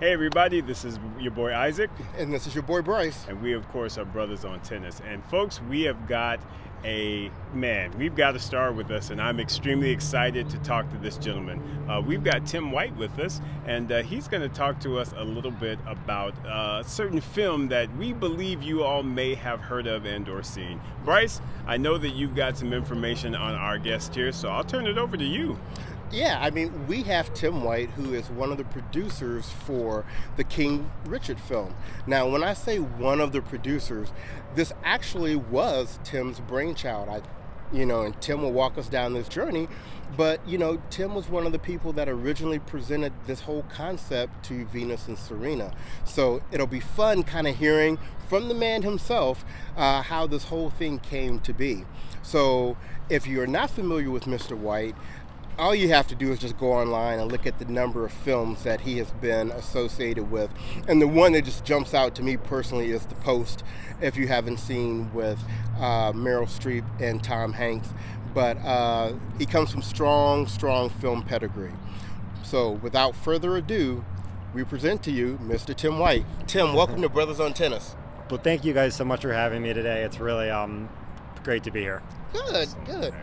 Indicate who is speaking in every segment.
Speaker 1: Hey everybody, this is your boy Isaac.
Speaker 2: And this is your boy Bryce.
Speaker 1: And we of course are brothers on tennis. And folks, we've got a star with us, and I'm extremely excited to talk to this gentleman. We've got Tim White with us, and he's going to talk to us a little bit about a certain film that we believe you all may have heard of and or seen. Bryce, I know that you've got some information on our guest here, so I'll turn it over to you.
Speaker 2: Yeah, I mean, we have Tim White, who is one of the producers for the King Richard film. Now, when I say one of the producers, this actually was Tim's brainchild. And Tim will walk us down this journey, but, Tim was one of the people that originally presented this whole concept to Venus and Serena. So it'll be fun kind of hearing from the man himself how this whole thing came to be. So if you're not familiar with Mr. White, all you have to do is just go online and look at the number of films that he has been associated with. And the one that just jumps out to me personally is The Post, if you haven't seen, with Meryl Streep and Tom Hanks. But he comes from strong film pedigree. So without further ado, we present to you Mr. Tim White. Tim, welcome to Brothers on Tennis.
Speaker 3: Well, thank you guys so much for having me today. It's really great to be here.
Speaker 2: Good.
Speaker 1: Excellent.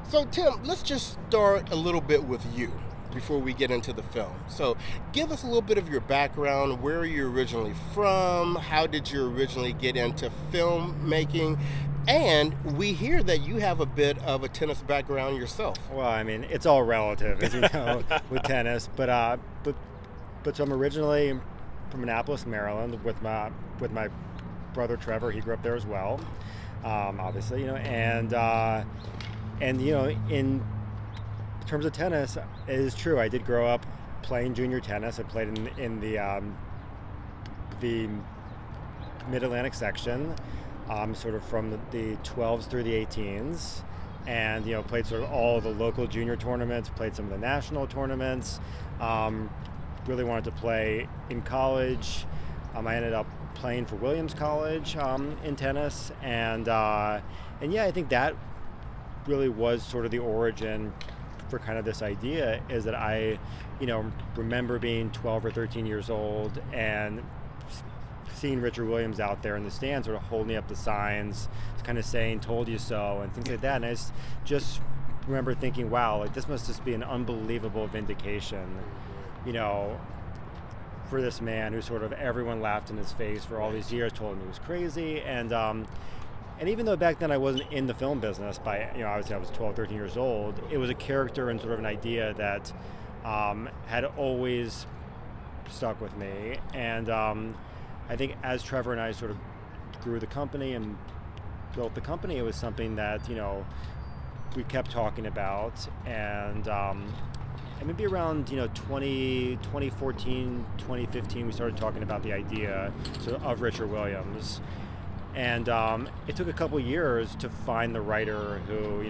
Speaker 2: So, Tim, let's just start a little bit with you before we get into the film. So, give us a little bit of your background. Where are you originally from? How did you originally get into filmmaking? And we hear that you have a bit of a tennis background yourself.
Speaker 3: Well, I mean, it's all relative, as you know, with tennis. But so I'm originally from Annapolis, Maryland, with my brother Trevor. He grew up there as well, obviously, And, in terms of tennis, it is true. I did grow up playing junior tennis. I played in the Mid-Atlantic section, sort of from the 12s through the 18s. And, played sort of all the local junior tournaments, played some of the national tournaments. Really wanted to play in college. I ended up playing for Williams College in tennis. And yeah, I think that really was sort of the origin for kind of this idea, is that I, remember being 12 or 13 years old and seeing Richard Williams out there in the stands sort of holding up the signs, kind of saying, "Told you so," and things like that. And I just remember thinking, wow, like this must just be an unbelievable vindication, for this man who sort of everyone laughed in his face for all these years, told him he was crazy. And even though back then I wasn't in the film business obviously I was 12, 13 years old, it was a character and sort of an idea that had always stuck with me. And I think as Trevor and I sort of grew the company and built the company, it was something that, we kept talking about. And maybe around, 2014, 2015, we started talking about the idea of Richard Williams. And it took a couple years to find the writer who,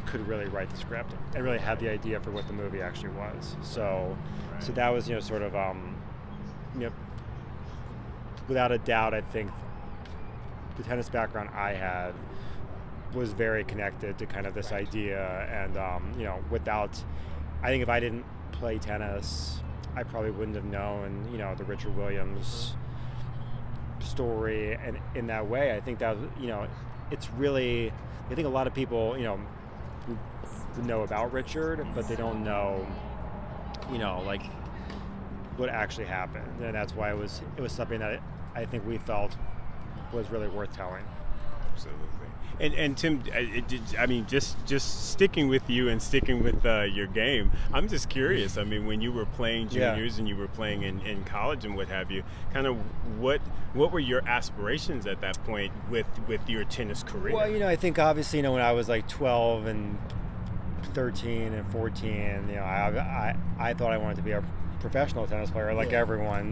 Speaker 3: could really write the script and really had the idea for what the movie actually was. So that was, sort of, without a doubt, I think the tennis background I had was very connected to kind of this idea. And, I think if I didn't play tennis, I probably wouldn't have known, the Richard Williams story. And in that way, I think that, it's really, I think a lot of people, know about Richard, but they don't know, like what actually happened. And that's why it was something that I think we felt was really worth telling.
Speaker 1: Absolutely. And Tim, just sticking with you and sticking with your game, I'm just curious. I mean, when you were playing juniors and you were playing in college and what have you, kind of what were your aspirations at that point with your tennis career?
Speaker 3: Well, I think obviously, when I was like 12 and 13 and 14, I thought I wanted to be a professional tennis player like everyone,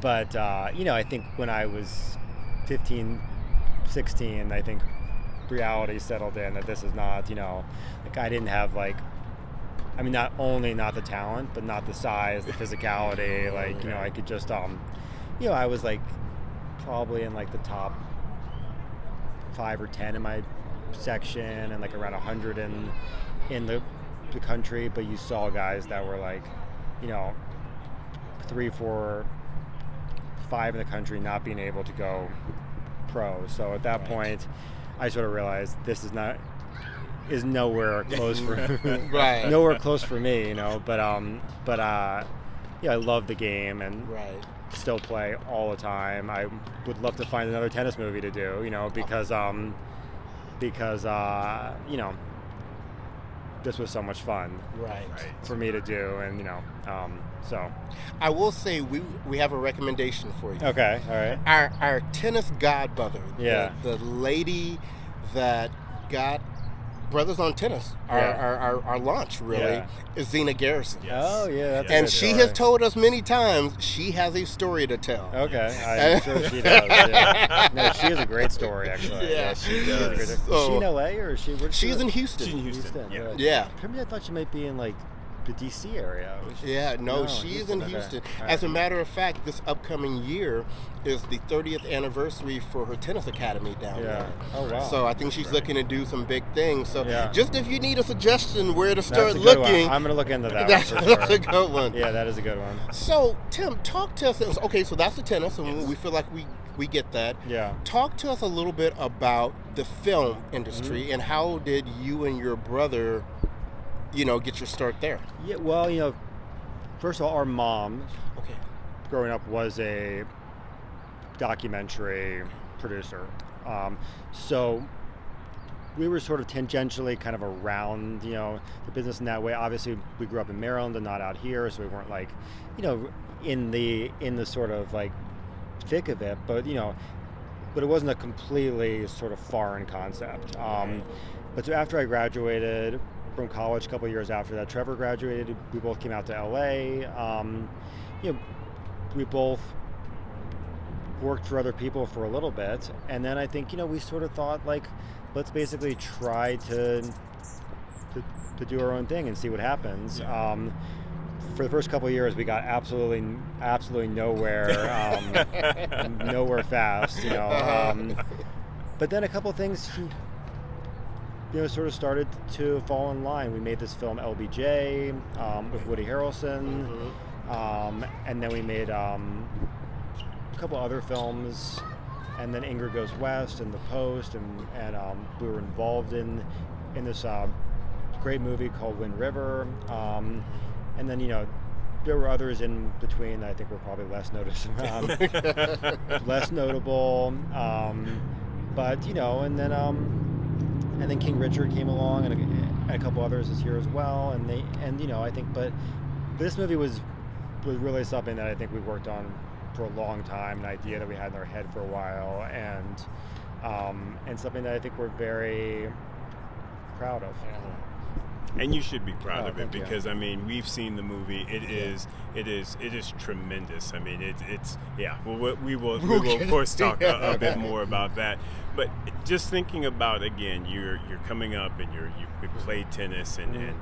Speaker 3: but I think when I was 15, 16, I think reality settled in that this is not, I didn't have not only not the talent, but not the size, the physicality, I could just, I was probably in the top 5 or 10 in my section and around 100 in the country, but you saw guys that were 3, 4, 5 in the country not being able to go pro. So at that point, I sort of realized this is nowhere close for nowhere close for me, you know. But yeah, I love the game and still play all the time. I would love to find another tennis movie to do, you know, because you know, this was so much fun for me to do, and you know, so
Speaker 2: I will say we have a recommendation for you.
Speaker 3: Okay, all right.
Speaker 2: Our tennis godmother, the lady that got Brothers on Tennis, our launch really, is Zena Garrison.
Speaker 3: Yes. Oh yeah, that's
Speaker 2: and she has told us many times she has a story to tell.
Speaker 3: Okay, I'm sure she does. Yeah. No, she has a great story actually.
Speaker 2: Yeah, she does.
Speaker 3: Is she in LA or is she?
Speaker 2: She's in Houston.
Speaker 3: She's in Houston.
Speaker 2: Yeah.
Speaker 3: Maybe I thought she might be in like the DC area.
Speaker 2: No, she's in Houston. Okay. As a matter of fact, this upcoming year is the 30th anniversary for her tennis academy down there.
Speaker 3: Oh, wow.
Speaker 2: So I think she's looking to do some big things. So just if you need a suggestion where to start
Speaker 3: looking.
Speaker 2: One.
Speaker 3: I'm going to look into that.
Speaker 2: That's a good one.
Speaker 3: Yeah, that is a good one.
Speaker 2: So, Tim, talk to us. Okay, so that's the tennis, and we feel like we get that.
Speaker 3: Yeah.
Speaker 2: Talk to us a little bit about the film industry and how did you and your brother, you know, get your start there?
Speaker 3: Yeah, well, you know, first of all, our mom, growing up, was a documentary producer. So we were sort of tangentially kind of around, you know, the business in that way. Obviously, we grew up in Maryland and not out here, so we weren't like, you know, in the sort of like thick of it. But you know, but it wasn't a completely sort of foreign concept. But so after I graduated from college, a couple of years after that, Trevor graduated. We both came out to LA. You know, we both worked for other people for a little bit, and then I think, you know, we sort of thought like, let's basically try to do our own thing and see what happens. For the first couple of years, we got absolutely nowhere, nowhere fast, you know. But then a couple of things, you know, sort of started to fall in line. We made this film LBJ with Woody Harrelson, and then we made a couple other films, and then Ingrid Goes West and The Post, and we were involved in this great movie called Wind River, and then, you know, there were others in between that I think were probably less notable, but you know, and then King Richard came along, and a couple others this year as well, and you know, I think, but this movie was really something that I think we worked on for a long time, an idea that we had in our head for a while, and something that I think we're very proud of.
Speaker 1: And you should be proud of it, because I mean, we've seen the movie. It is tremendous. I mean, it's Well, we will of course talk a bit more about that. But just thinking about, again, you're coming up and you played tennis, and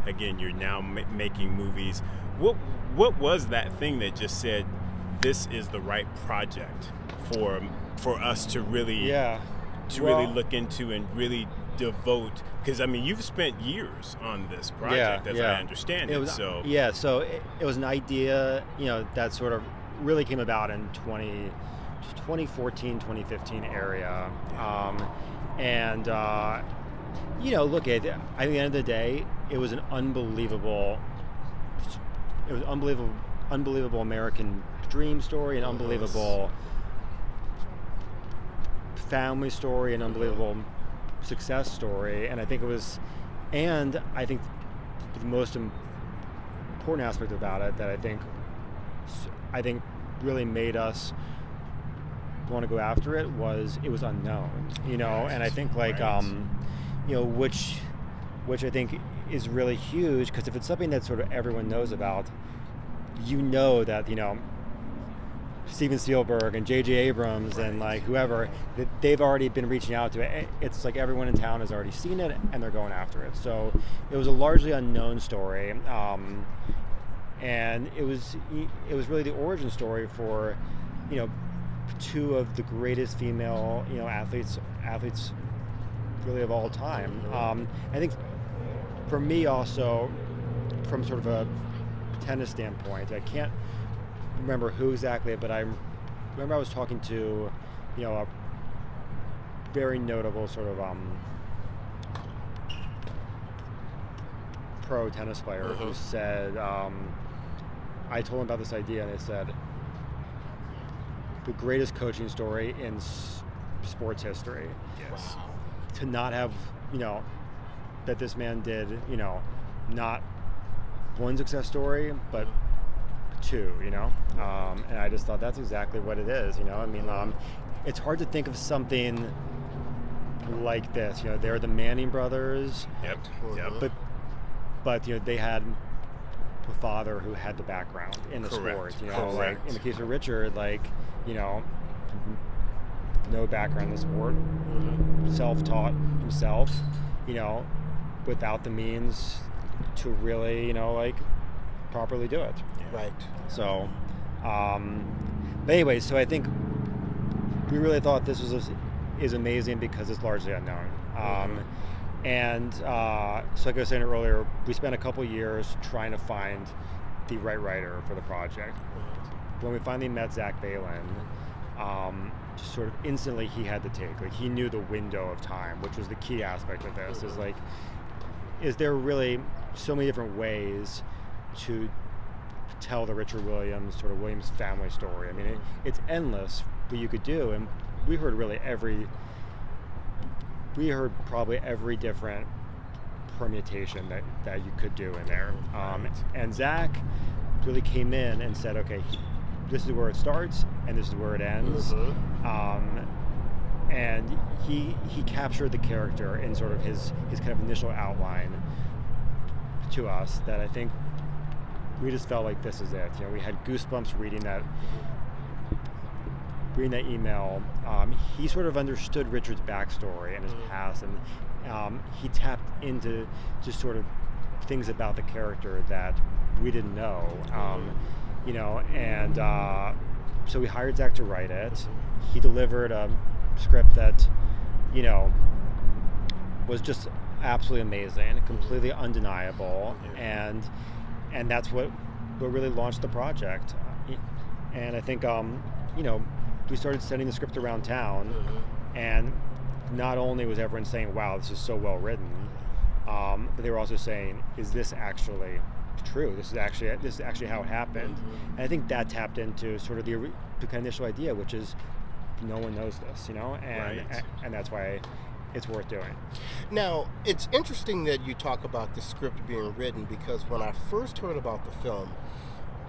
Speaker 1: again, you're now making movies. What was that thing that just said, this is the right project for us to really really look into and really devote? Because I mean, you've spent years on this project, as I understand it. So
Speaker 3: it was an idea, you know, that sort of really came about in 2014, 2015 area, and you know, look, at the end of the day, it was an unbelievable American dream story, an unbelievable family story, an unbelievable success story, and I think the most important aspect about it that I think really made us want to go after it was unknown, you know, and I think like you know, which I think is really huge, because if it's something that sort of everyone knows about, you know, that, you know, Steven Spielberg and J.J. Abrams and like whoever, they've already been reaching out to it. It's like everyone in town has already seen it and they're going after it. So it was a largely unknown story, and it was really the origin story for, you know, two of the greatest female, you know, athletes really of all time. I think for me also, from sort of a tennis standpoint, I can't remember who exactly, but I remember I was talking to, a very notable sort of pro tennis player who said, I told him about this idea, and they said, the greatest coaching story in sports history.
Speaker 1: Yes.
Speaker 2: Wow.
Speaker 3: To not have, that this man did, not one success story, but two, and I just thought that's exactly what it is, I mean, it's hard to think of something like this. They're the Manning brothers.
Speaker 1: Yep.
Speaker 3: But they had a father who had the background in the sport. Like in the case of Richard, no background in the sport, self-taught himself, without the means to really, properly do it.
Speaker 1: Yeah.
Speaker 2: Right.
Speaker 3: So, but anyway, so I think we really thought this is amazing because it's largely unknown. And so like I was saying earlier, we spent a couple years trying to find the right writer for the project. When we finally met Zach Balin, just sort of instantly he had the take. Like, he knew the window of time, which was the key aspect of this. Is there really so many different ways to tell the Richard Williams, sort of Williams family story? I mean, it's endless what you could do, and we heard probably every different permutation that you could do in there. And Zach really came in and said, okay, this is where it starts and this is where it ends. And he captured the character in sort of his kind of initial outline to us that I think we just felt like this is it. We had goosebumps reading that email. He sort of understood Richard's backstory and his past, and he tapped into just sort of things about the character that we didn't know. So we hired Zach to write it. He delivered a script that, was just absolutely amazing, completely undeniable, and that's what really launched the project. And I think, we started sending the script around town, and not only was everyone saying, wow, this is so well written, but they were also saying, is this actually true? This is actually how it happened. And I think that tapped into sort of the kind of initial idea, which is no one knows this, and that's why it's worth doing.
Speaker 2: Now, it's interesting that you talk about the script being written, because when I first heard about the film,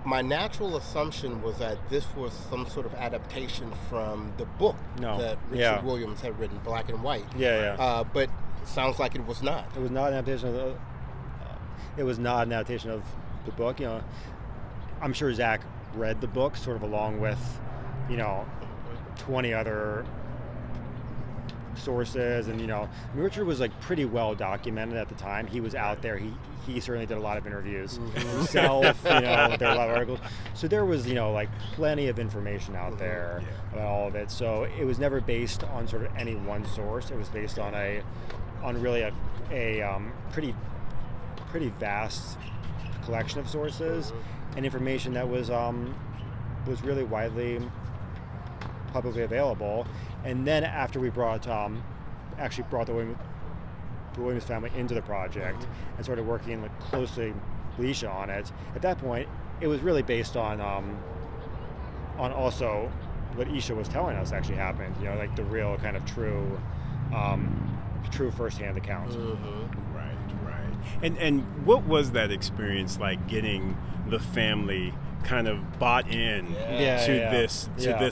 Speaker 2: my natural assumption was that this was some sort of adaptation from the book that Richard Williams had written, Black and White. But it sounds like it was not.
Speaker 3: It was not an adaptation of the book. I'm sure Zach read the book sort of along with, 20 other sources, and Richard was pretty well documented at the time. He was out there. He certainly did a lot of interviews himself. There were a lot of articles, so there was plenty of information out there about all of it. So it was never based on sort of any one source. It was based on really a pretty vast collection of sources and information that was really widely publicly available. And then after we brought the Williams family into the project and started working closely with Isha on it, at that point it was really based on also what Isha was telling us actually happened. The real kind of true firsthand account.
Speaker 1: Right. And what was that experience like, getting the family kind of bought in to this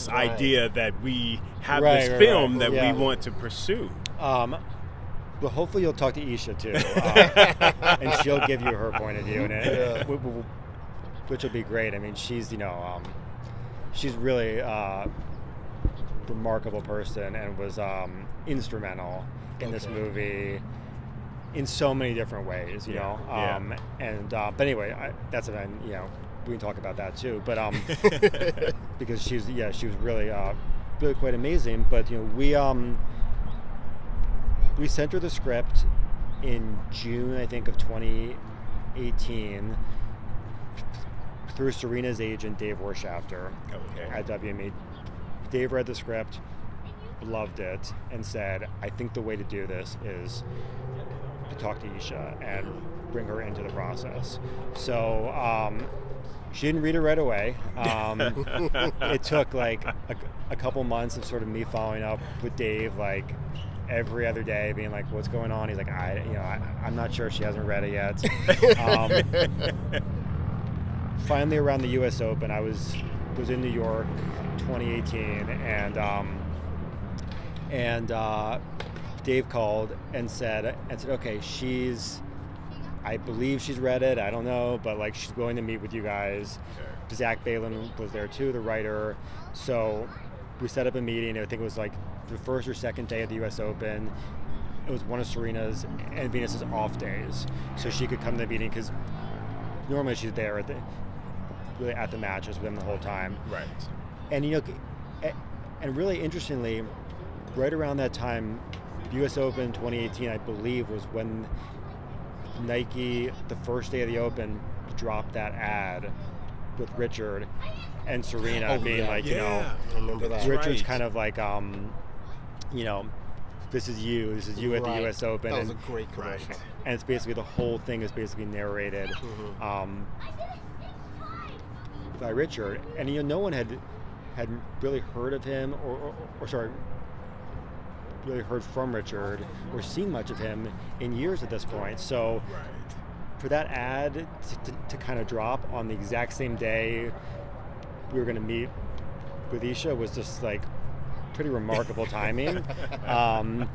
Speaker 1: idea that we have this film that we want to pursue?
Speaker 3: Well, hopefully you'll talk to Isha too, and she'll give you her point of view, and which will be great. I mean, she's she's really a remarkable person and was instrumental in this movie in so many different ways. But anyway, that's an we can talk about that too. But because she was really quite amazing. But we sent her the script in June, I think, of 2018. through Serena's agent, Dave Warshafter, at WME. Dave read the script, loved it, and said, I think the way to do this is to talk to Isha and bring her into the process. So she didn't read it right away. It took like a couple months of sort of me following up with Dave, like every other day, being like, "What's going on?" He's like, "I'm not sure. She hasn't read it yet." Finally, around the U.S. Open, I was in New York, 2018, and Dave called and said, "Okay, I believe she's read it. I don't know, but like she's going to meet with you guys." Okay. Zach Balin was there too, the writer. So we set up a meeting. I think it was like the first or second day of the U.S. Open. It was one of Serena's and Venus's off days, so she could come to the meeting because normally she's there at the matches with them the whole time.
Speaker 1: Right.
Speaker 3: And and really interestingly, right around that time, U.S. Open 2018, I believe, was when Nike, the first day of the Open, dropped that ad with Richard and Serena being like,
Speaker 2: I remember that.
Speaker 3: Richard's kind of like, this is you at the U.S. Open.
Speaker 2: That was a great commercial.
Speaker 3: And it's basically, the whole thing is basically narrated by Richard. And no one had really heard of him really heard from Richard or seen much of him in years at this point. So for that ad to kind of drop on the exact same day we were going to meet with Isha was just like pretty remarkable timing. But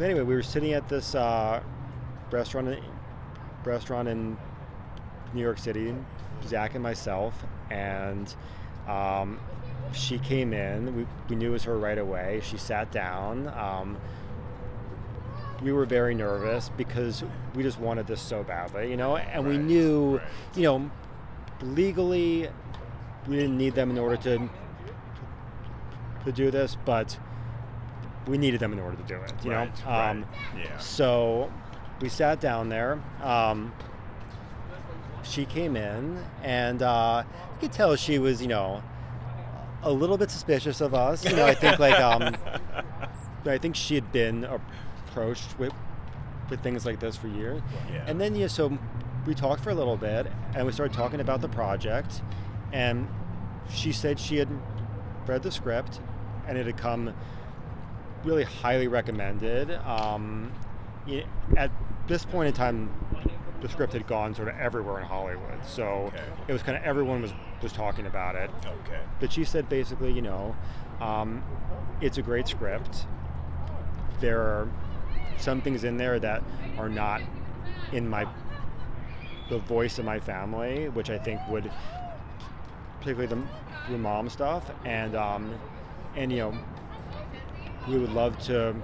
Speaker 3: anyway, we were sitting at this restaurant in New York City, Zach and myself, and she came in. We knew it was her right away. She sat down. We were very nervous because we just wanted this so badly, and we knew, legally we didn't need them in order to do this, but we needed them in order to do it, So we sat down there. She came in, and you could tell she was, a little bit suspicious of us. I think I think she had been approached with things like this for years. Yeah. And then so we talked for a little bit, and we started talking about the project, and she said she had read the script and it had come really highly recommended. At this point in time, the script had gone sort of everywhere in Hollywood, so it was kind of everyone was talking about it. Okay. But she said basically, it's a great script. There are some things in there that are not in the voice of my family, which I think would, particularly the mom stuff, and we would love to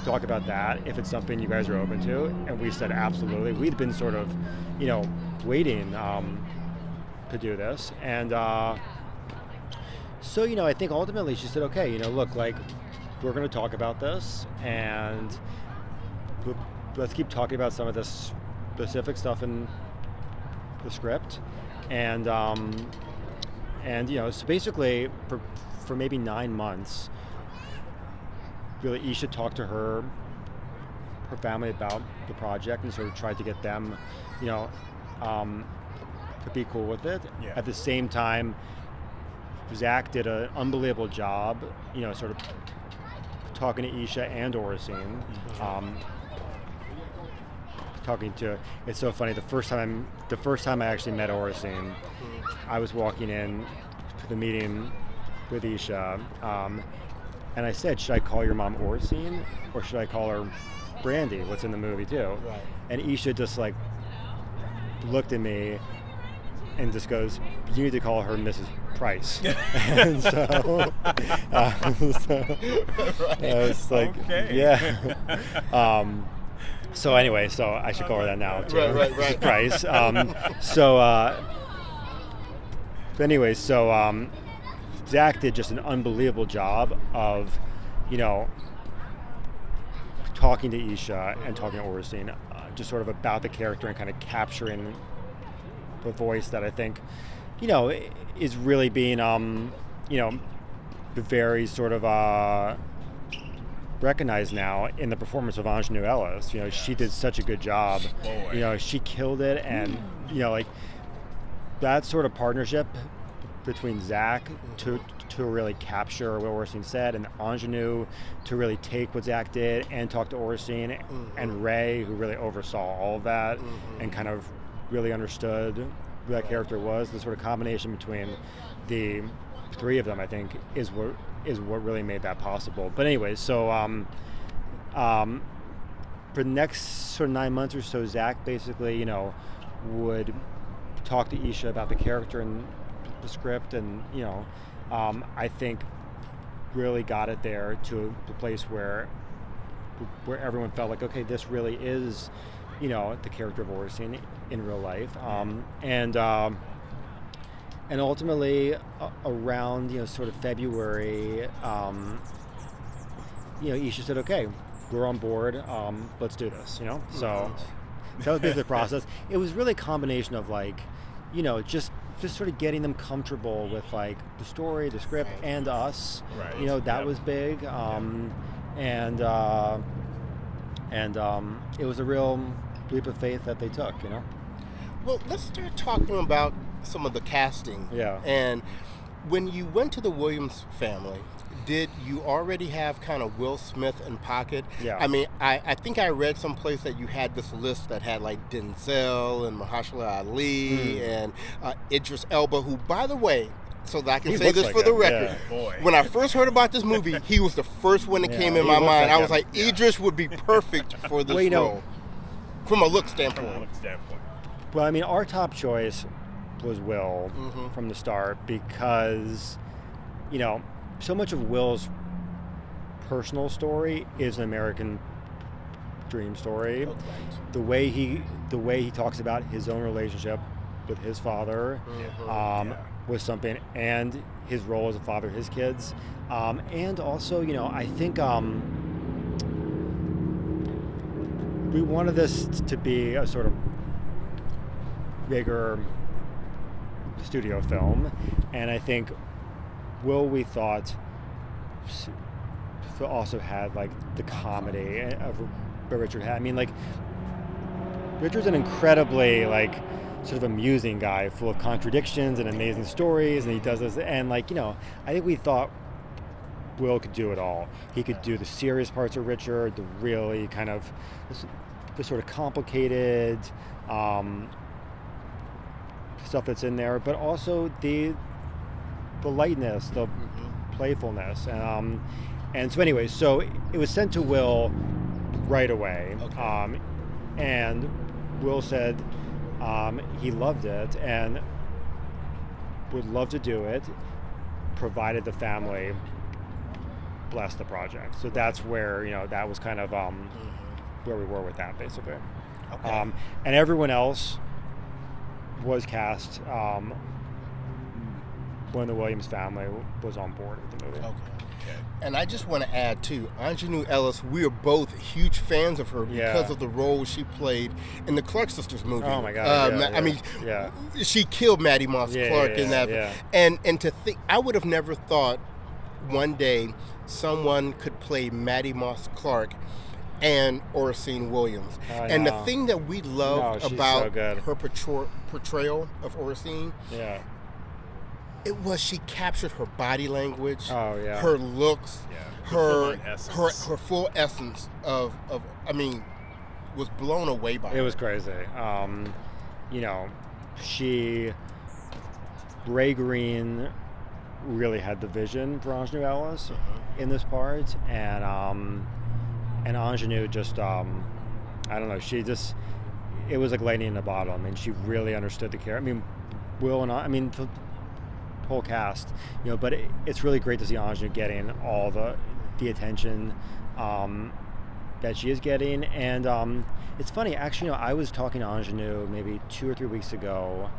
Speaker 3: talk about that if it's something you guys are open to. And we said absolutely. We'd been sort of, waiting to do this, and so I think ultimately she said, okay, look, like, we're going to talk about this, and let's keep talking about some of this specific stuff in the script, and so basically for maybe 9 months, really Isha talked to her family about the project and sort of tried to get them, to be cool with it. Yeah. At the same time, Zach did an unbelievable job, sort of talking to Isha and Oracene. It's so funny. The first time I actually met Oracene, I was walking in to the meeting with Isha, and I said, should I call your mom Oracene or should I call her Brandy, what's in the movie too? Right. And Isha just like looked at me and just goes, you need to call her Mrs. Price. And so I was like, yeah. So anyway, so I should call her that now too. Right. Price. Anyway, Zach did just an unbelievable job of, talking to Isha and talking to Oracene, just sort of about the character and kind of capturing a voice that I think, is really being, very sort of recognized now in the performance of Ingenue Ellis. She did such a good job.
Speaker 1: Boy.
Speaker 3: She killed it, and that sort of partnership between Zach to really capture what Oracene said, and Ingenue to really take what Zach did and talk to Oracene, and Ray, who really oversaw all of that and kind of really understood who that character was. The sort of combination between the three of them, I think, is what really made that possible. But anyway, so for the next sort of 9 months or so, Zach basically, would talk to Isha about the character and the script, and I think really got it there to the place where everyone felt like, okay, this really is, the character of Oracene in real life, and ultimately around sort of February, Isha said, okay, we're on board, let's do this, so that was basically the process. It was really a combination of just sort of getting them comfortable with the story, the script, and us.
Speaker 1: Right.
Speaker 3: That was big, and it was a real leap of faith that they took.
Speaker 2: Well, let's start talking about some of the casting.
Speaker 3: Yeah.
Speaker 2: And when you went to the Williams family, did you already have kind of Will Smith in pocket?
Speaker 3: Yeah.
Speaker 2: I mean, I think I read someplace that you had this list that had Denzel and Mahershala Ali and Idris Elba, who, by the way, so that I can say this for the record, when I first heard about this movie, he was the first one that came in my mind. I was like, Idris would be perfect for this role, from a look standpoint.
Speaker 3: Well, I mean, our top choice was Will from the start, because, so much of Will's personal story is an American dream story.
Speaker 2: Oh, right.
Speaker 3: The way he talks about his own relationship with his father was something, and his role as a father to his kids, and also, I think we wanted this to be a sort of bigger studio film, and I think Will, we thought, also had the comedy of what Richard had. I mean, Richard's an incredibly sort of amusing guy, full of contradictions and amazing stories, and he does this, and I think we thought Will could do it all. He could do the serious parts of Richard, the really kind of the sort of complicated stuff that's in there, but also the lightness, the playfulness, and so anyway, so it was sent to Will right away, and Will said he loved it and would love to do it, provided the family blessed the project. So that's where that was kind of where we were with that, basically. And everyone else was cast when the Williams family was on board with the movie.
Speaker 2: Okay. And I just want to add, too, Ingenue Ellis, we are both huge fans of her because of the role she played in the Clark Sisters movie.
Speaker 3: Oh, my God.
Speaker 2: I mean, she killed Maddie Moss Clark in that. Yeah. And to think, I would have never thought one day someone could play Maddie Moss Clark and Oracene Williams. And the thing that we loved about her portrayal of Oracene, it was she captured her body language, her looks, her full essence of I mean, was blown away by
Speaker 3: it. It was crazy. Ray Green really had the vision for Ingenue Ellis in this part, and Ingenue just I don't know, it was like lightning in a bottle. I mean, she really understood the character. I mean, Will and the whole cast, but it's really great to see Ingenue getting all the attention that she is getting. And it's funny, actually, I was talking to Ingenue maybe 2 or 3 weeks ago,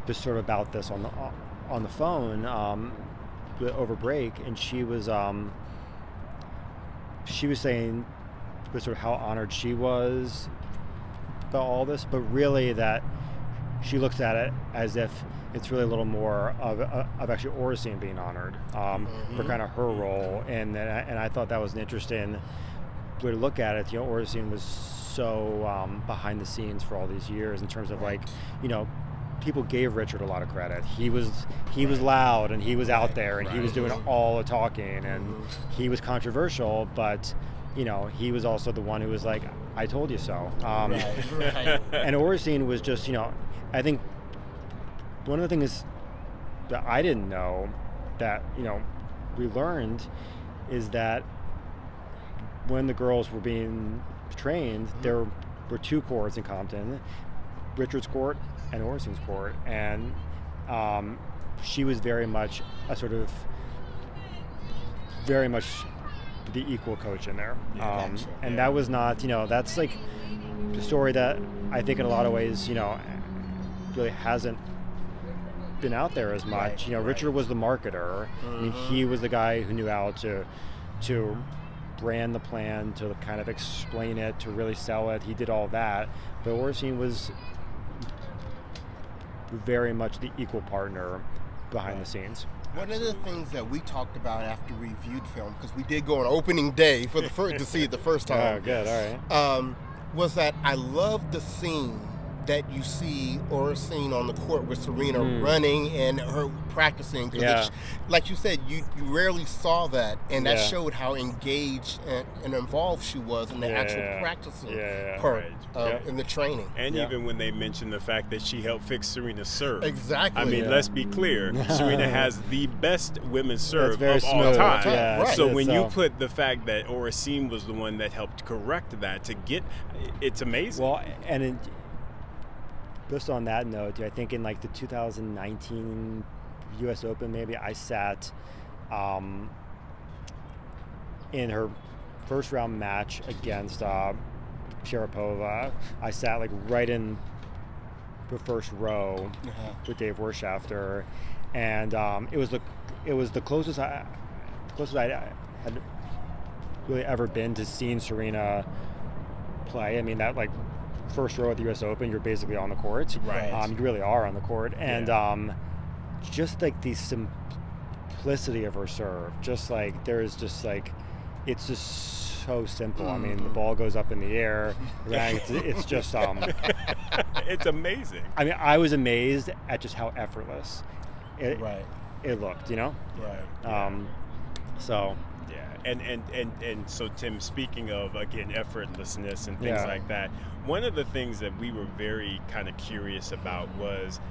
Speaker 3: just sort of about this on the phone over break, and she was saying sort of how honored she was about all this, but really that she looks at it as if it's really a little more of actually Oracene being honored for kind of her role, and I thought that was an interesting way to look at it. Oracene was so behind the scenes for all these years in terms of like, people gave Richard a lot of credit. He was loud, and he was out there, and he was doing all the talking, and he was controversial, but he was also the one who was like, I told you so. And Oracene was just, I think one of the things that I didn't know that, we learned is that when the girls were being trained, there were two courts in Compton, Richard's court and Oracene's court, and she was very much the equal coach in there. That was not, that's like the story that I think in a lot of ways, really hasn't been out there as much. Richard was the marketer. I mean, he was the guy who knew how to brand the plan, to kind of explain it, to really sell it. He did all that. But Oracene was very much the equal partner behind the scenes.
Speaker 2: One of the things that we talked about after we viewed film, because we did go on opening day for to see it the first time.
Speaker 3: Oh, good, all right.
Speaker 2: Was that I love the scene that you see Oracene on the court with Serena running and her practicing. Because like you said, you rarely saw that, and that showed how engaged and involved she was in the actual practicing part in the training.
Speaker 1: And even when they mentioned the fact that she helped fix Serena's serve.
Speaker 2: Exactly.
Speaker 1: I mean, let's be clear. Serena has the best women's serve of all
Speaker 3: smooth.
Speaker 1: time.
Speaker 3: Yeah,
Speaker 1: so when you put the fact that Oracene was the one that helped correct that it's amazing.
Speaker 3: Well, and just on that note, I think in like the 2019 U.S. Open, maybe I sat in her first round match against Sharapova. I sat like right in the first row with Dave Wirtschafter, and it was the closest I had really ever been to seeing Serena play. I mean, that like first row at the U.S. Open, you're basically on the court.
Speaker 1: Right.
Speaker 3: You really are on the court. And just like the simplicity of her serve, just like there's just like, it's just so simple. I mean, the ball goes up in the air. Right? It's just...
Speaker 1: it's amazing.
Speaker 3: I mean, I was amazed at just how effortless it looked,
Speaker 1: Right.
Speaker 3: So...
Speaker 1: Yeah, and so Tim, speaking of again effortlessness and things like that, one of the things that we were very kind of curious about was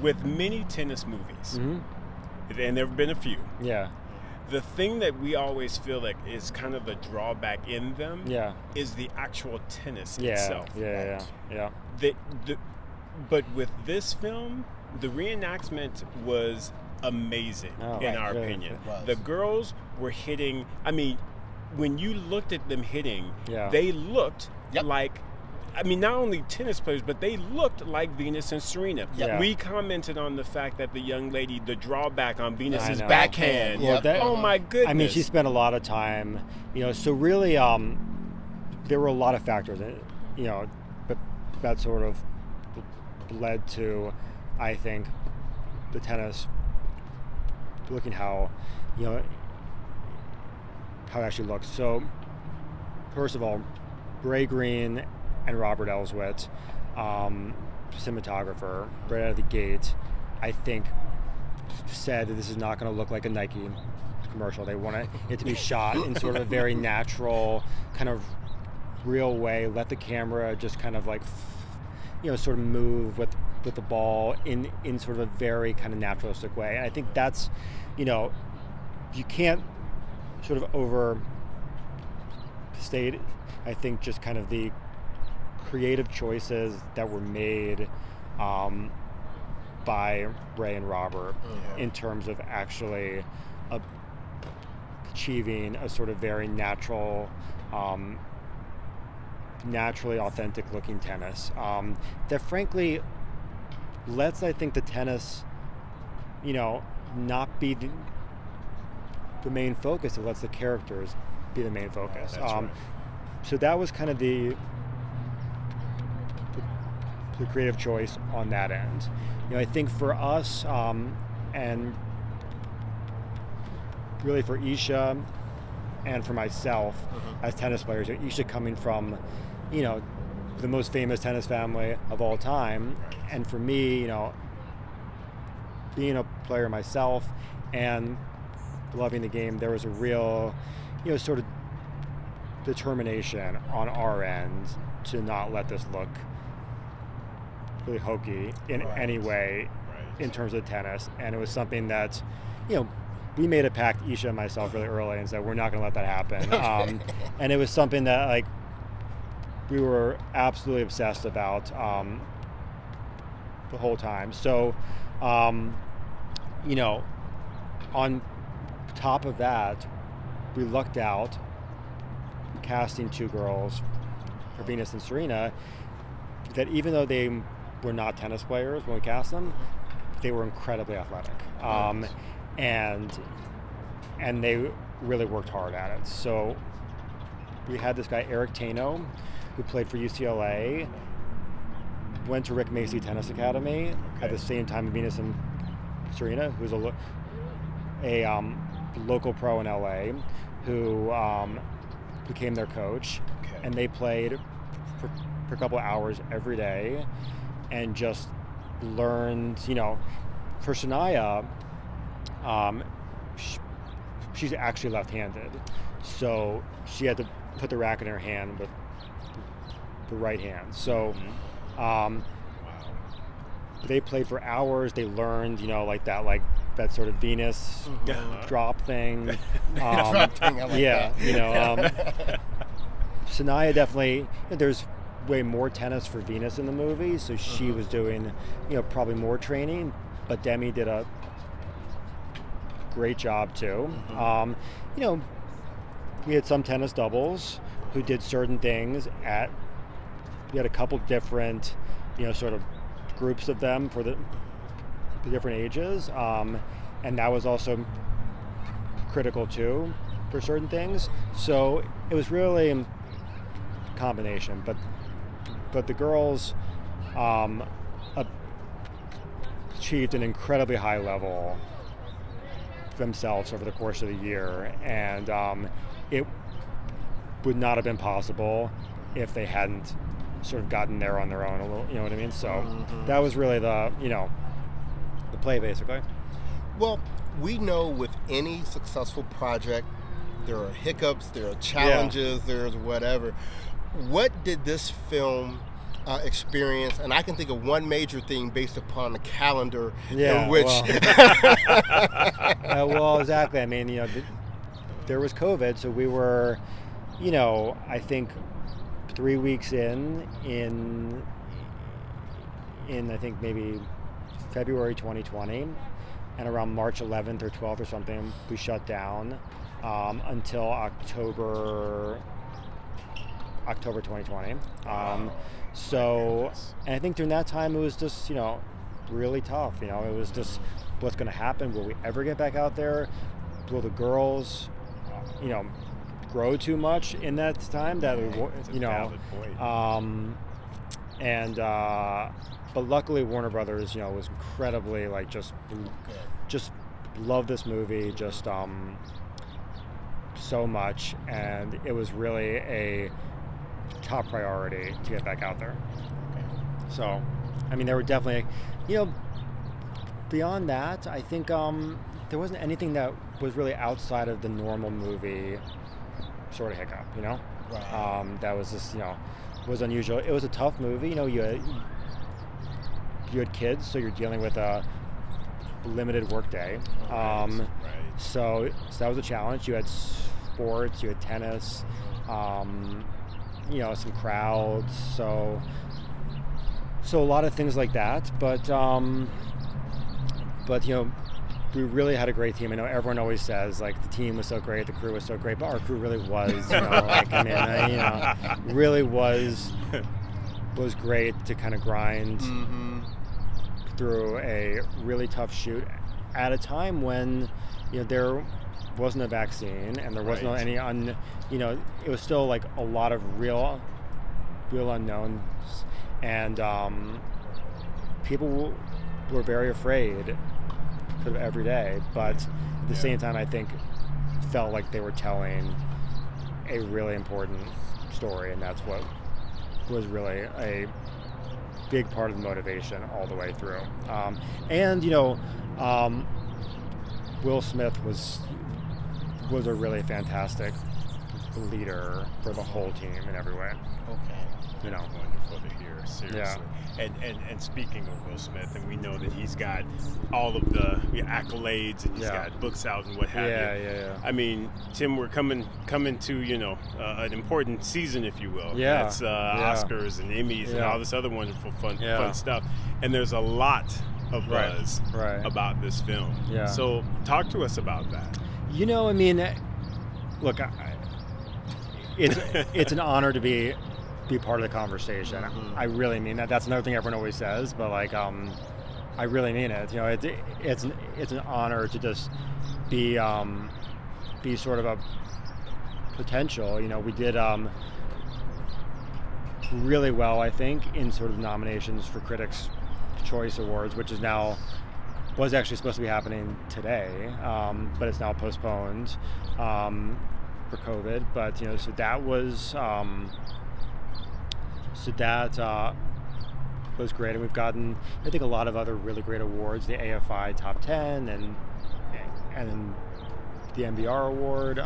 Speaker 1: with many tennis movies, and there have been a few. Yeah. The thing that we always feel like is kind of the drawback in them is the actual tennis itself. Yeah. But with this film, the reenactment was amazing in our opinion. The girls were hitting, I mean, when you looked at them hitting, they looked like, I mean, not only tennis players, but they looked like Venus and Serena. We commented on the fact that the young lady, the drawback on Venus's backhand. Oh my goodness.
Speaker 3: I mean, she spent a lot of time, so really there were a lot of factors, but that sort of led to, I think, the tennis looking how it actually looks. So, first of all, Ray Green and Robert Elswit, cinematographer, right out of the gate, I think said that this is not going to look like a Nike commercial. They want it to be shot in sort of a very natural, kind of real way. Let the camera just kind of like, sort of move with the ball in sort of a very kind of naturalistic way. And I think that's, you can't sort of overstate, I think, just kind of the creative choices that were made by Ray and Robert in terms of actually achieving a sort of very natural, naturally authentic looking tennis that frankly lets, I think, the tennis, not be the main focus. It lets the characters be the main focus.
Speaker 1: Right.
Speaker 3: So that was kind of the the creative choice on that end. I think for us, and really for Isha and for myself as tennis players, Isha coming from, the most famous tennis family of all time, and for me, being a player myself and loving the game, there was a real, sort of determination on our end to not let this look really hokey in any way in terms of tennis. And it was something that, we made a pact, Isha and myself, really early, and said we're not going to let that happen. And it was something that we were absolutely obsessed about the whole time. So, on top of that, we lucked out casting two girls for Venus and Serena that even though they were not tennis players when we cast them, they were incredibly athletic. And they really worked hard at it. So we had this guy, Eric Tano, who played for UCLA, went to Rick Macy Tennis Academy at the same time Venus and Serena, who's a local pro in LA, who became their coach. And they played for a couple of hours every day and just learned, for Shania, she's actually left-handed, so she had to put the racket in her hand with the right hand. So they played for hours. They learned, that sort of Venus drop thing.
Speaker 2: Drop thing, I like that.
Speaker 3: Shania definitely, there's way more tennis for Venus in the movie, so she was doing, probably more training, but Demi did a great job too. We had some tennis doubles who did certain things we had a couple different, sort of groups of them for the different ages. And that was also critical too for certain things. So it was really a combination, but the girls achieved an incredibly high level themselves over the course of the year, and it would not have been possible if they hadn't sort of gotten there on their own a little, you know what I mean? So that was really the play, basically.
Speaker 2: Well, we know with any successful project, there are hiccups, there are challenges, there's whatever. What did this film experience? And I can think of one major thing based upon the calendar in which...
Speaker 3: Well, exactly. I mean, there was COVID, so we were, I think 3 weeks in I think maybe February 2020, and around March 11th or 12th or something, we shut down until October 2020. So, and I think during that time it was just, really tough. It was just, what's going to happen? Will we ever get back out there? Will the girls, grow too much in that time? That but luckily Warner Brothers, was incredibly just loved this movie just so much, and it was really a top priority to get back out there. So, I mean, there were definitely, beyond that, I think there wasn't anything that was really outside of the normal movie sort of hiccup, that was just, was unusual. It was a tough movie, you had kids, so you're dealing with a limited work day. So that was a challenge. You had sports, you had tennis, some crowds, so a lot of things like that. But we really had a great team. I know everyone always says the team was so great, the crew was so great, but our crew really was. Really was great to kind of grind through a really tough shoot at a time when there wasn't a vaccine and there wasn't any it was still a lot of real unknowns, and people were very afraid sort of every day, but at the same time, I think felt like they were telling a really important story, and that's what was really a big part of the motivation all the way through. And Will Smith was a really fantastic leader for the whole team in every way.
Speaker 2: Okay.
Speaker 1: Wonderful to hear, seriously. And speaking of Will Smith, and we know that he's got all of the accolades, and he's got books out and what have you.
Speaker 3: Yeah.
Speaker 1: I mean, Tim, we're coming to an important season, if you will.
Speaker 3: Yeah.
Speaker 1: It's Oscars and Emmys and all this other wonderful fun stuff. And there's a lot of buzz about this film.
Speaker 3: Yeah.
Speaker 1: So talk to us about that.
Speaker 3: I mean, look, it's an honor to be part of the conversation.
Speaker 2: Mm-hmm.
Speaker 3: I really mean that. That's another thing everyone always says, but I really mean it. It's an honor to just be sort of a potential. We did really well, I think, in sort of nominations for Critics' Choice Awards, which was actually supposed to be happening today, but it's now postponed for COVID. But so that was was great, and we've gotten, I think, a lot of other really great awards, the AFI Top 10 and the MBR Award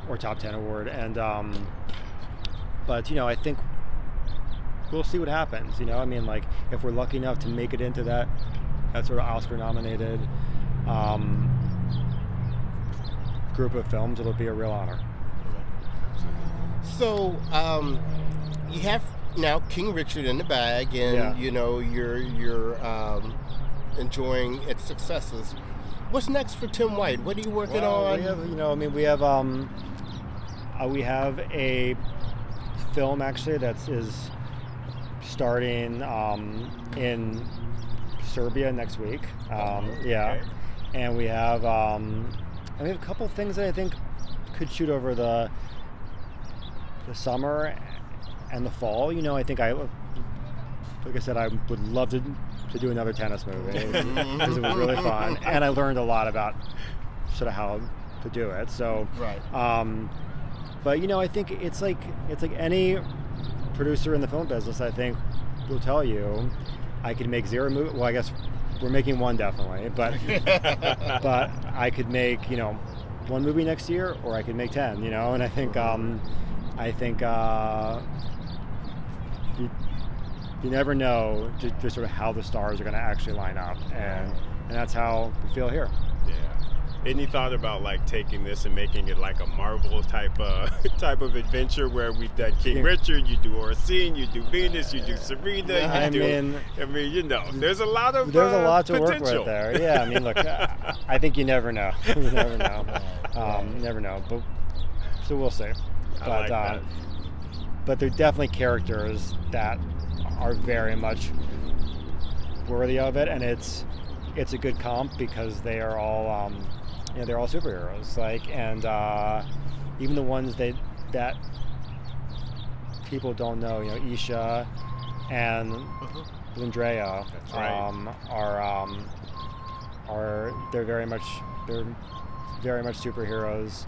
Speaker 3: or Top 10 Award, and but I think we'll see what happens. I mean, like, if we're lucky enough to make it into that sort of Oscar-nominated group of films, it'll be a real honor.
Speaker 2: So, you have now King Richard in the bag, and you're enjoying its successes. What's next for Tim White? What are you working on?
Speaker 3: We have a film actually that is starting in Serbia next week. And we have a couple things that I think could shoot over the summer and the fall. I think like I said, I would love to do another tennis movie because it was really fun, and I learned a lot about sort of how to do it. So, but I think it's like any producer in the film business, I think, will tell you, I could make 0 movies. Well, I guess we're making one definitely, but but I could make 1 movie next year, or I could make 10. And I think you never know just sort of how the stars are going to actually line up, and that's how we feel here.
Speaker 1: Yeah. Any thought about like taking this and making it like a Marvel type of adventure where we've done King Richard, you do Orsine, you do Venus, you do Serena, there's a lot of
Speaker 3: to
Speaker 1: potential.
Speaker 3: work with there. Yeah, I mean, look, I think you never know. You never know. Never know. But so we'll see. But they're definitely characters that are very much worthy of it, and it's a good comp because they are all they're all superheroes, and even the ones that people don't know, Isha and Lindrea are they're very much superheroes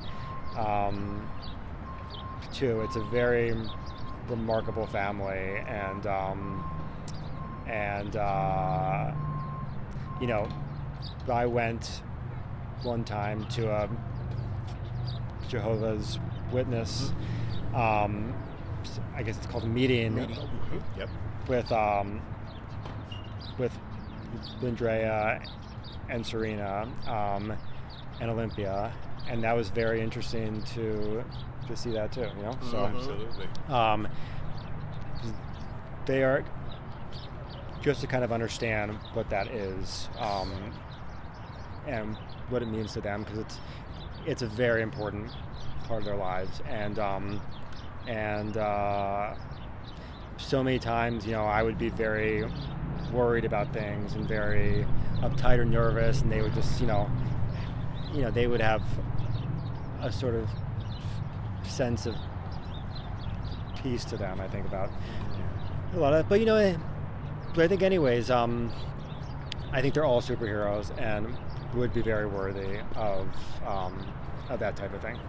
Speaker 3: too. It's a very remarkable family, and I went one time to a Jehovah's Witness, I guess it's called a meeting.
Speaker 1: Yep.
Speaker 3: with Lindrea and Serena and Olympia, and that was very interesting to see that too. So
Speaker 1: absolutely.
Speaker 3: They are, just to kind of understand what that is, and what it means to them, because it's a very important part of their lives, and so many times I would be very worried about things and very uptight or nervous, and they would just they would have a sort of sense of peace to them, I think, about A lot of, but I think anyways, I think they're all superheroes and would be very worthy of that type of thing.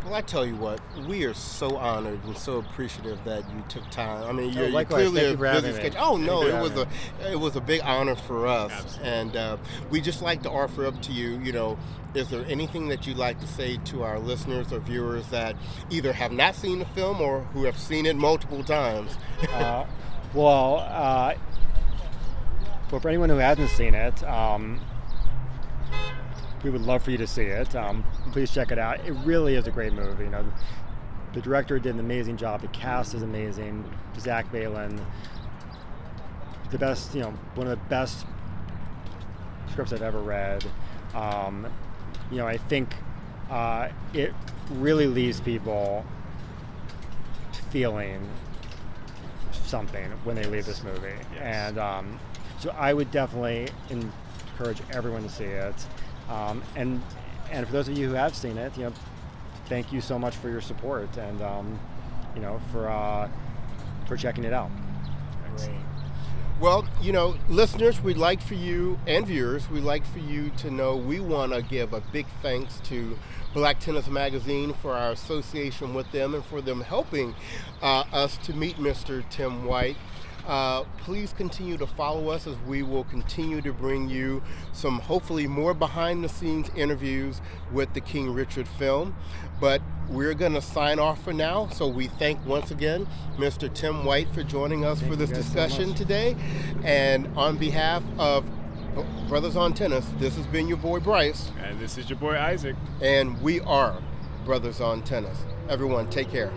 Speaker 2: Well, I tell you what, we are so honored and so appreciative that you took time. I mean, you're
Speaker 3: likewise.
Speaker 2: clearly
Speaker 3: Thank you for
Speaker 2: a busy
Speaker 3: having me.
Speaker 2: schedule. Oh no,
Speaker 3: Thank you for
Speaker 2: it was a big honor for us,
Speaker 1: Absolutely.
Speaker 2: and we just like to offer up to you. Is there anything that you'd like to say to our listeners or viewers that either have not seen the film or who have seen it multiple times?
Speaker 3: Well, for anyone who hasn't seen it, we would love for you to see it. Please check it out. It really is a great movie. The director did an amazing job. The cast is amazing. Zach Balin, the best, one of the best scripts I've ever read. I think it really leaves people feeling something when they leave this movie.
Speaker 1: Yes.
Speaker 3: And so I would definitely encourage everyone to see it. And for those of you who have seen it, thank you so much for your support and for checking it out.
Speaker 2: Great. Well, listeners, we'd like for you and viewers, we'd like for you to know we want to give a big thanks to Black Tennis Magazine for our association with them and for them helping us to meet Mr. Tim White. Please continue to follow us as we will continue to bring you some hopefully more behind the scenes interviews with the King Richard film. But we're going to sign off for now. So we thank once again Mr. Tim White for joining us for this discussion today. And on behalf of Brothers on Tennis, this has been your boy Bryce.
Speaker 1: And this is your boy Isaac.
Speaker 2: And we are Brothers on Tennis. Everyone, take care.